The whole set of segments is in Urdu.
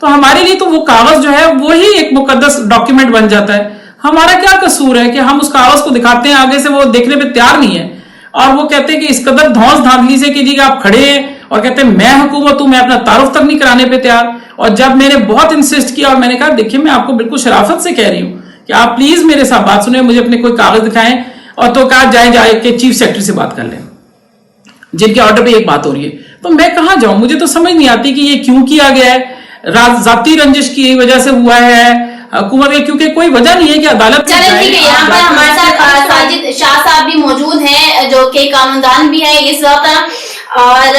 تو ہمارے لیے تو وہ کاغذ جو ہے وہی ایک مقدس ڈاکیومنٹ بن جاتا ہے. ہمارا کیا قصور ہے کہ ہم اس کاغذ کو دکھاتے ہیں, آگے سے وہ دیکھنے پہ تیار نہیں ہے, اور وہ کہتے ہیں کہ اس قدر دھونس دھاندلی سے کہ جی آپ کھڑے ہیں اور کہتے ہیں میں حکومت ہوں, میں اپنا تعارف تک نہیں کرانے پہ تیار. اور جب میں نے بہت انسسٹ کیا اور میں نے کہا دیکھیے میں آپ کو بالکل شرافت سے کہہ رہی ہوں کہ آپ پلیز میرے ساتھ بات سنیں, مجھے اپنے کوئی کاغذ دکھائیں, اور تو کہا جائے کہ چیف سیکرٹری سے بات کر لیں جن کے آرڈر پہ ایک بات ہو رہی ہے. تو میں کہاں جاؤں, مجھے تو سمجھ نہیں آتی کہ یہ کیوں کیا گیا ہے. ذاتی رنجش کی وجہ سے ہوا ہے حکومت کے, کیونکہ کوئی وجہ نہیں ہے کہ عدالت. چلیں ٹھیک ہے, یہاں پر ہمارے ساتھ ساجد شاہ صاحب بھی موجود ہیں جو کہ قانون دان بھی ہیں اس وقت. اور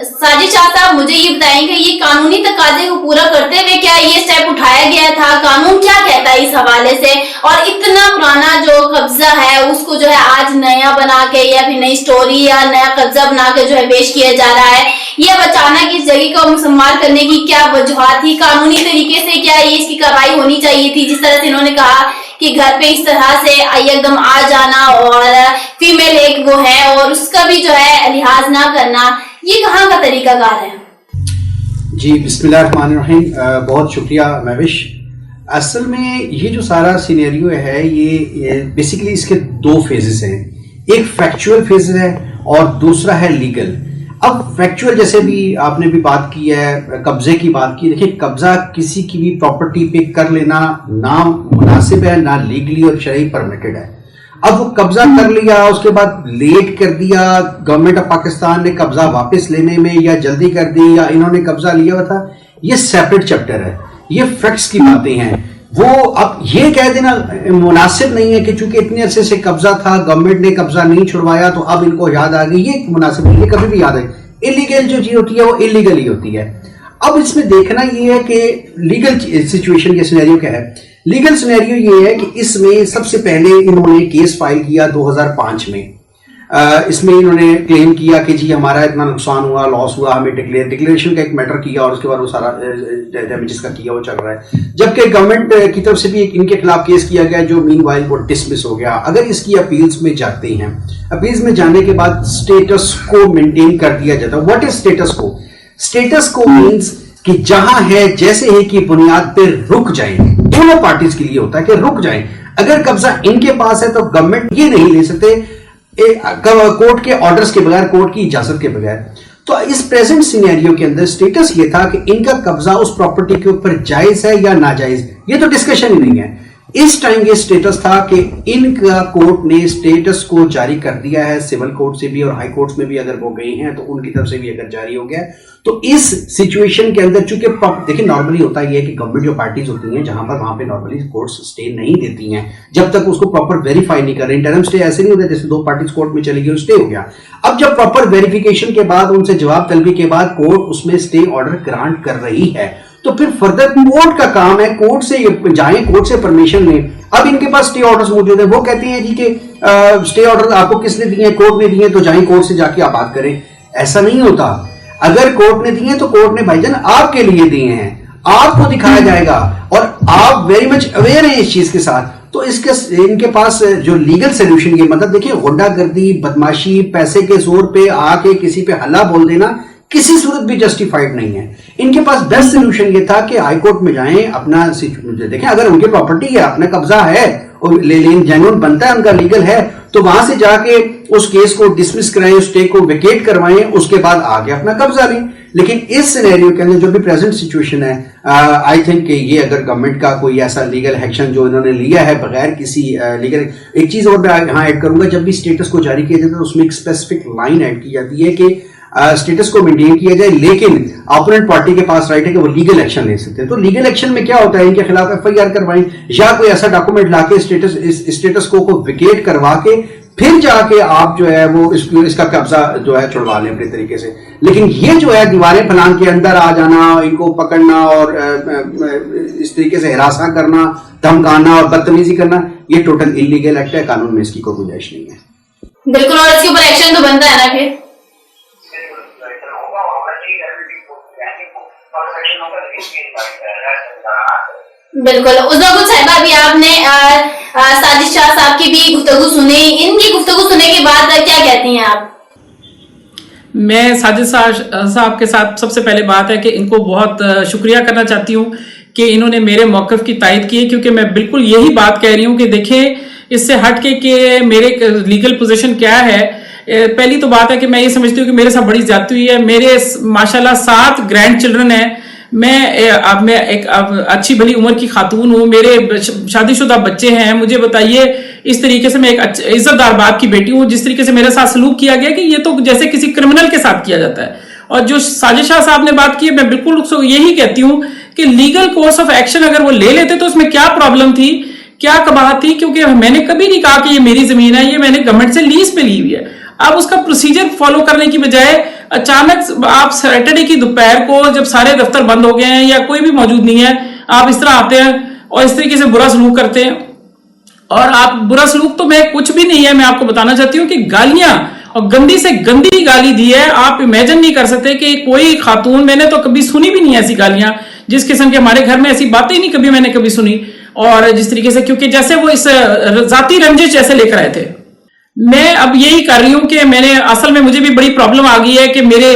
ساجد شاہ صاحب مجھے یہ بتائیں کہ یہ قانونی تقاضے کو پورا کرتے ہوئے کیا یہ اسٹیپ اٹھایا گیا تھا, قانون کیا کہتا ہے اس حوالے سے, اور اتنا پرانا جو قبضہ ہے اس کو جو ہے آج نیا بنا کے یا پھر نئی سٹوری یا نیا قبضہ بنا کے جو ہے پیش کیا جا رہا ہے, یہ اچانک اس جگہ کو مسمار کرنے کی کیا وجوہات تھی؟ قانونی طریقے سے کیا یہ اس کی کارروائی ہونی چاہیے تھی, جس طرح سے انہوں نے کہا کہ گھر پہ اس طرح سے ایک دم آ جانا اور فیمیل ایک وہ ہے اور اس کا بھی جو ہے لحاظ نہ کرنا, یہ کہاں کا طریقہ کار ہے؟ جی بسم اللہ الرحمن الرحیم, بہت شکریہ مہوش. اصل میں یہ جو سارا سینیریو ہے یہ بیسیکلی اس کے دو فیزز ہیں, ایک فیکچوئل فیز ہے اور دوسرا ہے لیگل. اب فیکچوئل جیسے بھی آپ نے بھی بات کی ہے, قبضے کی بات کی, دیکھیں قبضہ کسی کی بھی پراپرٹی پہ کر لینا نہ مناسب ہے نہ لیگلی اور شرعی پرمیٹڈ ہے. اب وہ قبضہ کر لیا, اس کے بعد لیٹ کر دیا, گورنمنٹ آف پاکستان نے قبضہ واپس لینے میں یا جلدی کر دی یا انہوں نے قبضہ لیا ہوا تھا, یہ سیپریٹ چیپٹر ہے, یہ فیکٹس کی باتیں ہیں. وہ اب یہ کہہ دینا مناسب نہیں ہے کہ چونکہ اتنے عرصے سے قبضہ تھا, گورنمنٹ نے قبضہ نہیں چھڑوایا تو اب ان کو یاد آ گئی, یہ مناسب نہیں ہے, کبھی بھی یاد آئے. انلیگل جو چیز ہوتی ہے وہ انلیگل ہی ہوتی ہے. اب اس میں دیکھنا یہ ہے کہ لیگل سچویشن کے سینیریو کیا ہے. لیگل سینیریو یہ ہے کہ اس میں سب سے پہلے انہوں نے کیس فائل کیا 2005 میں. اس میں انہوں نے کلیم کیا کہ جی ہمارا اتنا نقصان ہوا, لاس ہوا, ہمیں ڈکلیریشن کا ایک میٹر کیا اور اس کے بعد وہ سارا ڈیمیجز کا کیا وہ چل رہا ہے. جبکہ گورنمنٹ کی طرف سے بھی ان کے خلاف کیس کیا گیا جو مین وائل وہ ڈسمس ہو گیا. اگر اس کی اپیلز میں جاتے ہیں, اپیلز میں جانے کے بعد سٹیٹس کو مینٹین کر دیا جاتا ہے. واٹ از سٹیٹس کو؟ سٹیٹس کو مینس کہ جہاں ہے جیسے ہی کی بنیاد پہ رک جائیں. دونوں پارٹیز کے لیے ہوتا ہے کہ رک جائیں. اگر قبضہ ان کے پاس ہے تو گورنمنٹ یہ نہیں لے سکتے کورٹ کے آرڈرز کے بغیر, کورٹ کی اجازت کے بغیر. تو اس پریزنٹ سینیریو کے اندر سٹیٹس یہ تھا کہ ان کا قبضہ اس پراپرٹی کے اوپر جائز ہے یا ناجائز, یہ تو ڈسکشن ہی نہیں ہے. اس ٹائم یہ سٹیٹس تھا کہ ان کا کورٹ نے سٹیٹس کو جاری کر دیا ہے, سول کورٹ سے بھی اور ہائی کورٹس میں بھی اگر وہ گئی ہیں تو ان کی طرف سے بھی اگر جاری ہو گیا. تو اس سچویشن کے اندر چونکہ دیکھیں نارملی ہوتا یہ ہے کہ گورنمنٹ جو پارٹیز ہوتی ہیں جہاں پر وہاں پہ نارملی کورٹس اسٹے نہیں دیتی ہیں جب تک اس کو پراپر ویریفائی نہیں کر رہے. انٹرم اسٹے ایسے نہیں ہوتا جیسے دو پارٹیز کورٹ میں چلی گئی اسٹے ہو گیا. اب جب پراپر ویریفیکیشن کے بعد ان سے جواب طلبی کے بعد کورٹ اس میں اسٹے آرڈر گرانٹ کر رہی ہے تو پھر فردر کورٹ کا کام ہے, کورٹ سے جائیں, کورٹ سے پرمیشن لیں. اب ان کے پاس اسٹے آرڈرز موجود ہیں, وہ کہتے ہیں جی کہ اسٹے آرڈر آپ کو کس نے دیے ہیں, کورٹ نے دیے, تو جائیں کورٹ سے جا کے آپ بات کریں. ایسا نہیں ہوتا. اگر کورٹ نے دیے تو کورٹ نے بھائی جان آپ کے لیے دیے ہیں, آپ کو دکھایا جائے گا اور آپ ویری مچ اویئر ہیں اس چیز کے ساتھ. تو ان کے پاس جو لیگل سولوشن یہ مطلب دیکھیں غنڈہ گردی, بدماشی, پیسے کے زور پہ آ کے کسی پہ حلہ بول دینا کسی صورت بھی جسٹیفائڈ نہیں ہے. ان کے پاس بیسٹ سولوشن یہ تھا کہ ہائی کورٹ میں جائیں, اپنا دیکھیں اگر ان کی پراپرٹی ہے, اپنا قبضہ ہے, جینون بنتا ہے, ان کا لیگل ہے, تو وہاں سے جا کے اس کیس کو ڈسمس کرائیں, اس اسٹے کو ویکیٹ کروائیں, اس کے بعد آگے اپنا قبضہ لیں. لیکن اس سینیریو کے اندر جو بھی پریزنٹ سچویشن ہے, آئی تھنک کہ یہ اگر گورنمنٹ کا کوئی ایسا لیگل ایکشن جو انہوں نے لیا ہے بغیر کسی لیگل, ایک چیز اور میں یہاں ایڈ کروں گا, جب بھی اسٹیٹس کو جاری کیا جاتا ہے اس میں ایک اسپیسیفک لائن ایڈ کی جاتی ہے کہ اسٹیٹس کو مینٹین کیا جائے, لیکن اپوننٹ پارٹی کے پاس رائٹ ہے کہ وہ لیگل ایکشن لے سکتے ہیں. تو لیگل ایکشن میں کیا ہوتا ہے, ان کے خلاف ایف آئی آر کروائیں یا کوئی ایسا ڈاکومنٹ لا کے اسٹیٹس کو ویکیٹ کروا کے پھر جا کے آپ جو ہے وہ اس کا قبضہ جو ہے چھڑوا لیں اپنے طریقے سے. لیکن یہ جو ہے دیواریں پھلان کے اندر آ جانا, ان کو پکڑنا اور اس طریقے سے ہراساں کرنا, دھمکانا اور بدتمیزی کرنا, یہ ٹوٹل انلیگل ایکٹ ہے. قانون میں اس کی کوئی گنجائش نہیں ہے. بالکل, اور اس کے اوپر ایکشن تو بنتا ہے نا پھر. بالکل. عزما گل صاحبہ, ابھی آپ نے ساجد شاہ صاحب کی بھی گفتگو سنی, ان کی گفتگو سننے کے بعد کیا کہتی ہیں آپ؟ میں ساجد صاحب کے ساتھ سب سے پہلے بات ہے کہ ان کو بہت شکریہ کرنا چاہتی ہوں کہ انہوں نے میرے موقف کی تائید کی ہے، کیونکہ میں بالکل یہی بات کہہ رہی ہوں کہ دیکھیں اس سے ہٹ کے کہ میرے لیگل پوزیشن کیا ہے. پہلی تو بات ہے کہ میں یہ سمجھتی ہوں کہ میرے ساتھ بڑی زیادتی ہوئی ہے. میرے ماشاءاللہ 7 گرینڈ چلڈرن ہیں. میں ایک اچھی بھلی عمر کی خاتون ہوں، میرے شادی شدہ بچے ہیں. مجھے بتائیے اس طریقے سے میں ایک عزت دار باپ کی بیٹی ہوں، جس طریقے سے میرے ساتھ سلوک کیا گیا کہ یہ تو جیسے کسی کرمنل کے ساتھ کیا جاتا ہے. اور جو ساجد شاہ صاحب نے بات کی ہے، میں بالکل یہی کہتی ہوں کہ لیگل کورس آف ایکشن اگر وہ لے لیتے تو اس میں کیا پرابلم تھی، کیا قباحت تھی، کیونکہ میں نے کبھی نہیں کہا کہ یہ میری زمین ہے، یہ میں نے گورنمنٹ سے لیز پہ لی ہوئی ہے. اب اس کا پروسیجر فالو کرنے کی بجائے اچانک آپ سیٹرڈے کی دوپہر کو جب سارے دفتر بند ہو گئے ہیں یا کوئی بھی موجود نہیں ہے، آپ اس طرح آتے ہیں اور اس طریقے سے برا سلوک کرتے ہیں. اور آپ برا سلوک تو میں کچھ بھی نہیں ہے، میں آپ کو بتانا چاہتی ہوں کہ گالیاں اور گندی سے گندی گالی دی ہے. آپ امیجن نہیں کر سکتے کہ کوئی خاتون، میں نے تو کبھی سنی بھی نہیں ایسی گالیاں، جس قسم کے ہمارے گھر میں ایسی باتیں نہیں کبھی میں نے کبھی سنی. اور جس طریقے سے کیونکہ جیسے وہ اس ذاتی رنجش جیسے لے کر آئے تھے. میں اب یہی کر رہی ہوں کہ میں نے اصل میں مجھے بھی بڑی پرابلم آ گئی ہے کہ میرے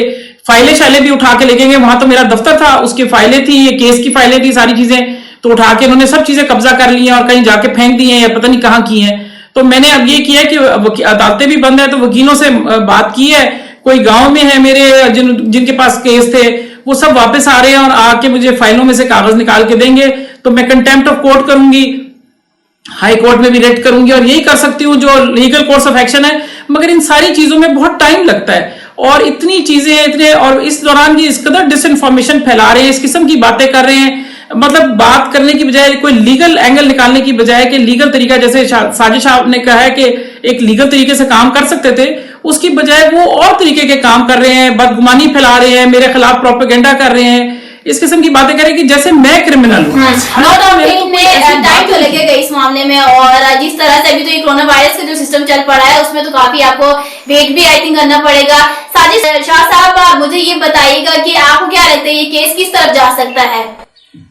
فائلیں شائلیں بھی اٹھا کے لے گئے. وہاں تو میرا دفتر تھا، اس کی فائلیں تھی، یہ کیس کی فائلیں تھی، ساری چیزیں تو اٹھا کے انہوں نے سب چیزیں قبضہ کر لی ہیں اور کہیں جا کے پھینک دی ہیں یا پتہ نہیں کہاں کی ہیں. تو میں نے اب یہ کیا کہ عدالتیں بھی بند ہیں تو وکیلوں سے بات کی ہے. کوئی گاؤں میں ہے میرے جن کے پاس کیس تھے، وہ سب واپس آ رہے ہیں اور آ کے مجھے فائلوں میں سے کاغذ نکال کے دیں گے. تو میں کنٹیمپٹ آف کورٹ کروں گی، ہائی کورٹ میں بھی ریٹ کروں گی اور یہی کر سکتی ہوں جو لیگل کورس آف ایکشن ہے. مگر ان ساری چیزوں میں بہت ٹائم لگتا ہے اور اتنی چیزیں اتنے، اور اس دوران یہ اس قدر ڈس انفارمیشن پھیلا رہے ہیں، اس قسم کی باتیں کر رہے ہیں. مطلب بات کرنے کی بجائے کوئی لیگل اینگل نکالنے کی بجائے کہ لیگل طریقہ، جیسے ساجد صاحب نے کہا ہے کہ ایک لیگل طریقے سے کام کر سکتے تھے، اس کی بجائے وہ اور طریقے کے کام کر رہے ہیں، بدگمانی پھیلا رہے ہیں، میرے خلاف پروپیگنڈا کر رہے ہیں، اس قسم کی باتیں کر رہے ہیں کہ جیسے میں کرمنل ہوں. ٹائم تو لگے گا اس معاملے میں، اور جس طرح سے ابھی تو یہ کورونا وائرس کا جو سسٹم چل پڑا ہے اس میں تو کافی آپ کو ویٹ بھی آئی تھنک کرنا پڑے گا. ساجد شاہ صاحب مجھے یہ بتائیے گا کہ آپ کو کیا لگتا ہے یہ کیس کس طرف جا سکتا ہے؟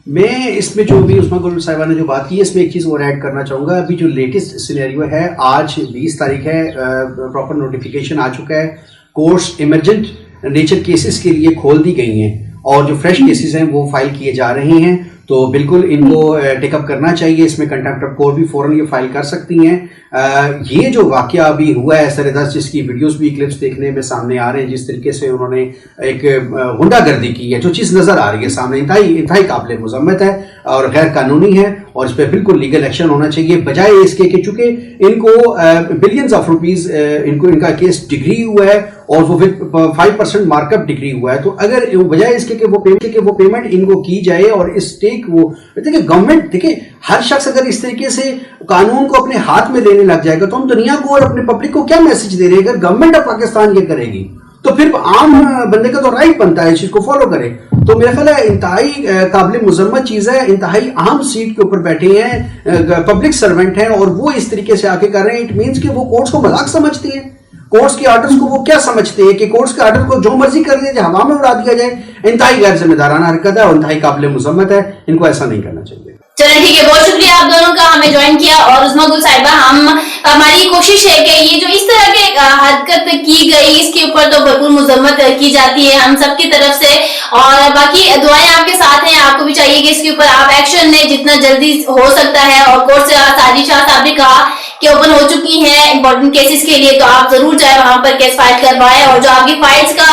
میں اس میں جو بھی عثمان گل صاحبہ نے جو بات کی ہے اس میں ایک چیز اور ایڈ کرنا چاہوں گا. ابھی جو لیٹسٹ سینیریو ہے، آج 20 تاریخ ہے، پراپر نوٹیفیکیشن آ چکا ہے. کورٹس ایمرجنٹ نیچر کیسز کے لیے کھول دی گئی ہیں اور جو فریش کیسز ہیں وہ فائل کیے جا رہے ہیں. تو بالکل ان کو ٹیک اپ کرنا چاہیے. اس میں کنٹیمپٹ آف کورٹ بھی فوراً یہ فائل کر سکتی ہیں. یہ جو واقعہ ابھی ہوا ہے سر، جس کی ویڈیوز بھی کلپس دیکھنے میں سامنے آ رہے ہیں، جس طریقے سے انہوں نے ایک غنڈہ گردی کی ہے، جو چیز نظر آ رہی ہے سامنے، انتہائی قابل مذمت ہے اور غیر قانونی ہے اور اس پہ بالکل لیگل ایکشن ہونا چاہیے. بجائے اس کے کہ چونکہ ان کو بلینز آف روپیز ان کا کیس ڈگری ہوا ہے اور وہ 5% مارک اپ ڈگری ہوا ہے. تو اگر بجائے اس کے کہ وہ پیمنٹ ان کو کی جائے اور اس ٹیک وہ دیکھیں گورنمنٹ، دیکھیں ہر شخص اگر اس طریقے سے قانون کو اپنے ہاتھ میں لینے لگ جائے گا تو ہم دنیا کو اور اپنے پبلک کو کیا میسج دے رہے ہیں؟ اگر گورنمنٹ آف پاکستان یہ کرے گی تو پھر عام بندے کا تو رائٹ بنتا ہے اس چیز کو فالو کرے. تو میرا خیال ہے انتہائی قابل مذمت چیز ہے. انتہائی اہم سیٹ کے اوپر بیٹھے ہیں، پبلک سرونٹ ہیں اور وہ اس طریقے سے آ کے کر رہے ہیں. اٹ مینس کہ وہ کورٹس کو مذاق سمجھتے ہیں. کورٹس کے آرڈرز کو وہ کیا سمجھتے ہیں کہ کورٹس کے آرڈر کو جو مرضی کر دیا جائے، ہوا میں اڑا دیا جائے. انتہائی غیر ذمہ دارانہ حرکت ہے اور انتہائی قابل مذمت ہے. ان کو ایسا نہیں کرنا چاہیے. چلیں ٹھیک ہے، بہت شکریہ آپ دونوں کا ہمیں جوائن کیا. اور عظمیٰ گل صاحبہ، ہماری کوشش ہے کہ یہ جو اس طرح کی حرکت کی گئی اس کے اوپر تو بھرپور مذمت کی جاتی ہے ہم سب کی طرف سے، اور باقی دعائیں آپ کے ساتھ ہیں. آپ کو بھی چاہیے کہ اس کے اوپر آپ ایکشن لیں جتنا جلدی ہو سکتا ہے. اور کورٹ سے ساجد شاہ صاحب نے کہا کہ اوپن ہو چکی ہیں امپورٹنٹ کیسز کے لیے، تو آپ ضرور جائیں وہاں پر کیس فائل کروائیں. اور جو آپ کی فائلز کا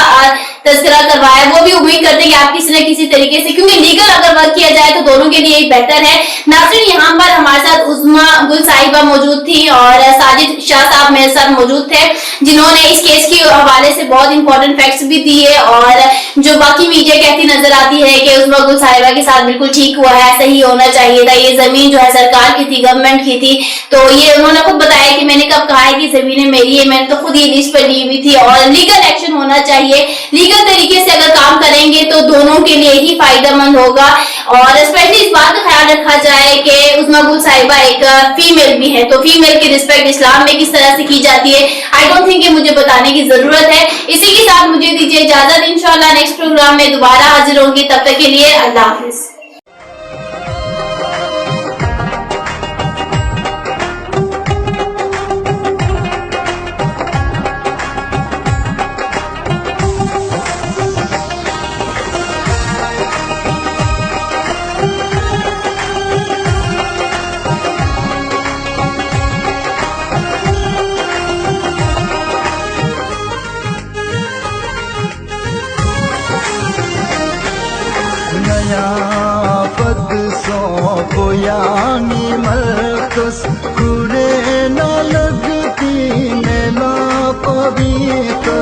تذکرہ کروایا وہ بھی امید کرتے ہیں کہ آپ کسی نہ کسی طریقے سے، کیونکہ لیگل اگر ورک کیا جائے تو دونوں کے لیے بہتر ہے. ناظرین، یہاں پر ہمارے ساتھ عظمیٰ گل صاحبہ موجود تھی اور ساجد شاہ صاحب میرے ساتھ موجود تھے، جنہوں نے اس کیس کے حوالے سے بہت امپورٹنٹ فیکٹس بھی دیے. اور جو باقی میڈیا کہتی نظر آتی ہے کہ عظمیٰ گل صاحبہ کے ساتھ بالکل ٹھیک ہوا ہے، صحیح ہونا چاہیے تھا، یہ زمین جو ہے سرکار کی تھی، گورنمنٹ کی تھی. تو یہ انہوں نے خود بتایا کہ میں نے کب کہا ہے کہ زمینیں میری ہے، میں نے تو خود یہ لیز پر لی ہوئی تھی. اور لیگل ایکشن ہونا چاہیے، لیگل طریقے سے اگر کام کریں گے تو دونوں کے لیے ہی فائدہ مند ہوگا. اور اسپیشلی اس بات کا خیال رکھا جائے کہ عظمیٰ گل صاحبہ ایک فیمیل بھی ہے، تو فیمیل کی رسپیکٹ اسلام میں کس طرح سے کی جاتی ہے آئی ڈونٹ تھنک کہ مجھے بتانے کی ضرورت ہے. اسی کے ساتھ مجھے دیجیے اجازت، انشاءاللہ نیکسٹ پروگرام میں دوبارہ حاضر ہوں گی. تب تک کے لیے اللہ حافظ.